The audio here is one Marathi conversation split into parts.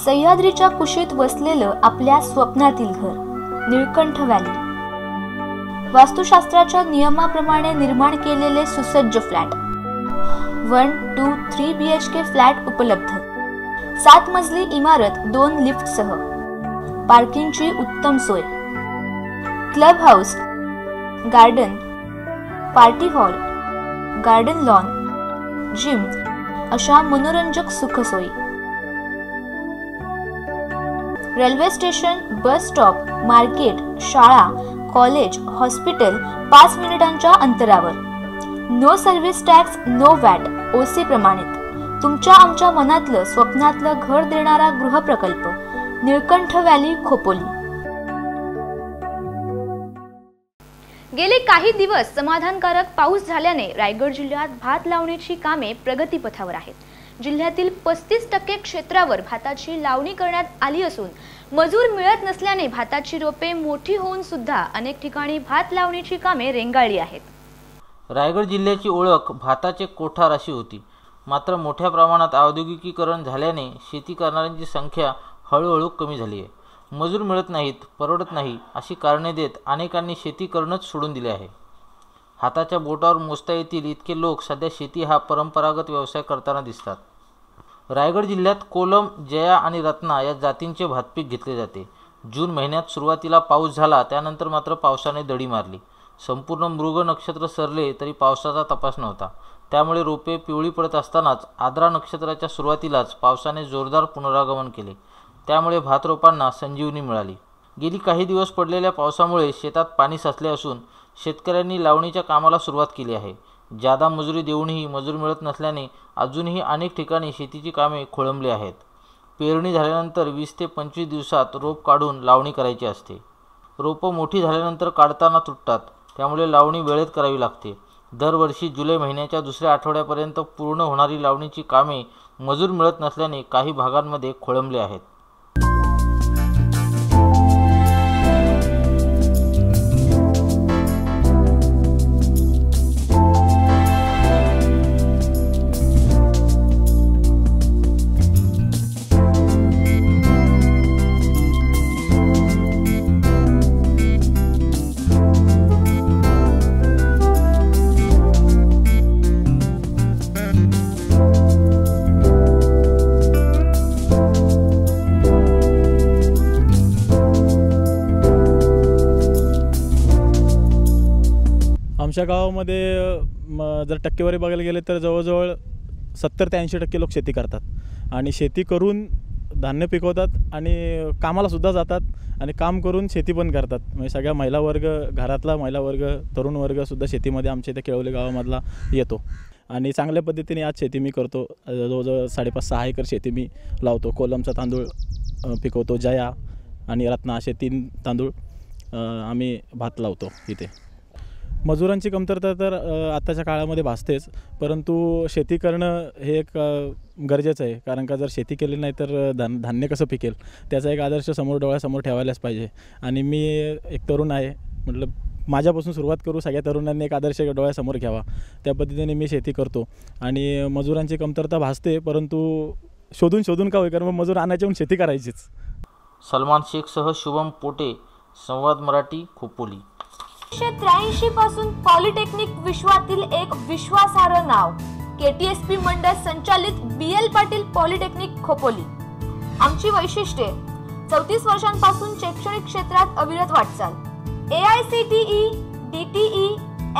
सह्याद्रीच्या कुशीत वसलेलं आपल्या स्वप्नातील घर निळकंठ व्हॅली। वास्तुशास्त्राच्या नियमाप्रमाणे निर्माण केलेले सुसज्ज फ्लॅट, 1, 2, 3 BHK फ्लॅट उपलब्ध, 7 मजली इमारत 2 लिफ्टसह, पार्किंगची उत्तम सोय, club house, garden, party hall, garden lawn, gym अशा मनोरंजक सुखसोयी, railway station, bus stop, market, शाळा, कॉलेज, हॉस्पिटल 5 मिनिटांच्या अंतरावर, no service tax, no VAT, OC प्रमाणित, तुमच्या आमच्या मनातलं स्वप्नातलं घर देणारा गृहप्रकल्प निळकंठ व्हॅली खोपोली। गेले काही दिवस समाधानकारक पाऊस झाल्याने रायगड जिल्ह्यात भात लावणीची कामे प्रगतीपथावर आहेत। जिल्ह्यातील 35% क्षेत्रावर भाताची लावणी करण्यात आली असून मजूर मिळत नसल्याने भाताची रोपे मोठी होऊन सुद्धा अनेक ठिकाणी भात लावणीची कामे रेंगाळली आहेत। रायगड जिल्ह्याची ओळख भाताचे कोठार अशी होती, मात्र मोठ्या प्रमाणात औद्योगिकीकरण झाल्याने शेती करणाऱ्यांची संख्या हळूहळू कमी झाली आहे। मजूर मिळत नाहीत, परवडत नाही अशी कारणे देत अनेकांनी शेती करणंच सोडून दिले आहे। हाताच्या बोटावर मोजता येतील इतके लोक सध्या शेती हा परंपरागत व्यवसाय करताना दिसतात। रायगड जिल्ह्यात कोलम, जया आणि रत्ना या जातींचे भातपीक घेतले जाते। जून महिन्यात सुरुवातीला पाऊस झाला, त्यानंतर मात्र पावसाने दडी मारली। संपूर्ण मृग नक्षत्र सरले तरी पावसाचा तपास नव्हता, त्यामुळे रोपे पिवळी पडत असतानाच आद्रा नक्षत्राच्या सुरुवातीलाच पावसाने जोरदार पुनरागमन केले, त्यामुळे भात रोपांना संजीवनी मिळाली। गेली काही दिवस पडलेल्या पावसामुळे शेतात पाणी साचले असून शेतकऱ्यांनी लावणीच्या कामाला सुरुवात केली आहे। जादा मजुरी देऊनही मजूर मिळत नसल्याने अजूनही अनेक ठिकाणी शेतीची कामे खोळंबली आहेत। पेरणी झाल्यानंतर 20 ते 25 दिवसात रोप काढून लावणी करायची असते। रोपं मोठी झाल्यानंतर काढताना तुटतात, त्यामुळे लावणी वेळेत करावी लागते। दरवर्षी जुलै महिन्याच्या दुसऱ्या आठवड्यापर्यंत पूर्ण होणारी लावणीची कामे मजूर मिळत नसल्याने काही भागांमध्ये खोळंबले आहेत। आमच्या गावामध्ये जर टक्केवारी बघायला गेले तर जवळजवळ 70 ते 80% लोक शेती करतात आणि शेती करून धान्य पिकवतात आणि कामालासुद्धा जातात आणि काम करून शेती पण करतात। म्हणजे सगळ्या महिला वर्ग, घरातला महिला वर्ग, तरुण वर्गसुद्धा शेतीमध्ये आमच्या इथे केळवली गावामधला येतो आणि चांगल्या पद्धतीने आज शेती मी करतो। जवळजवळ 5.5-6 एकर शेती मी लावतो। कोलमचा तांदूळ पिकवतो, जया आणि रत्ना असे 3 तांदूळ आम्ही भात लावतो इथे। मजुरांची कमतरता तर आताच्या काळामध्ये भासतेच, परंतु शेती करणं हे एक गरजेचं आहे, कारण का जर शेती केली नाही तर धान्य कसं पिकेल, त्याचा एक आदर्श समोर डोळ्यासमोर ठेवायलाच पाहिजे। आणि मी एक तरुण आहे, म्हटलं माझ्यापासून सुरुवात करू, सगळ्या तरुणांनी एक आदर्श डोळ्यासमोर घ्यावा, त्या पद्धतीने मी शेती करतो। आणि मजुरांची कमतरता भासते, परंतु शोधून शोधून का होईकर मग मजूर आणायचे म्हणून शेती करायचीच। सलमान शेखसह शुभम पोटे, संवाद मराठी, खोपोली। 1983 पासून पॉलिटेक्निक विश्वातील एक विश्वासार्ह नाव, KTSP मंडळ संचालित BL पाटील पॉलिटेक्निक खोपोली। आमची वैशिष्ट्ये: 34 वर्षांपासून शैक्षणिक क्षेत्रात अविरत वाटचाल, AICTE, DTE,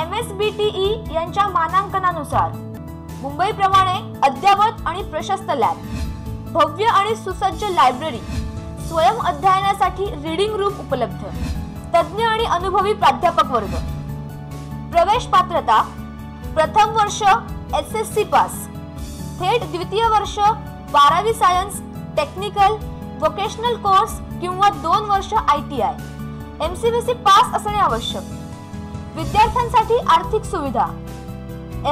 MSBTE यांच्या मानांकनानुसार मुंबईप्रमाणे अद्यावत आणि प्रशस्त लॅब, भव्य आणि सुसज्ज लायब्ररी, स्वयं अध्ययनासाठी रीडिंग रूम उपलब्ध, तज्ञ आणि अनुभवी प्राध्यापक वर्ग। प्रवेश पात्रता: प्रथम वर्ष SSC पास, थेट द्वितीय वर्ष 12वी सायन्स, टेक्निकल, वोकेशनल कोर्स किंवा 2 वर्ष ITI, MCBC पास असणे आवश्यक। विद्यार्थ्यांसाठी आर्थिक सुविधा: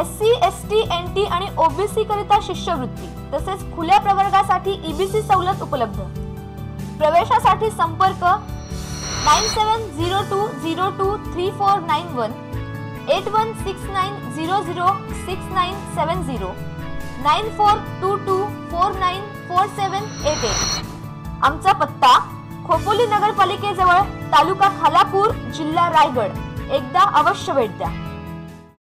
SC, ST, NT आणि OBC करिता शिष्यवृत्ती तसेच खुल्या प्रवर्गासाठी EBC सवलत उपलब्ध। प्रवेशासाठी संपर्क 9702023491, 8169006970, 9422494788। आमचा पत्ता खोपोली नगरपालिकेजवळ, तालुका खालापूर, जिल्हा रायगड. एकदा अवश्य भेट द्या.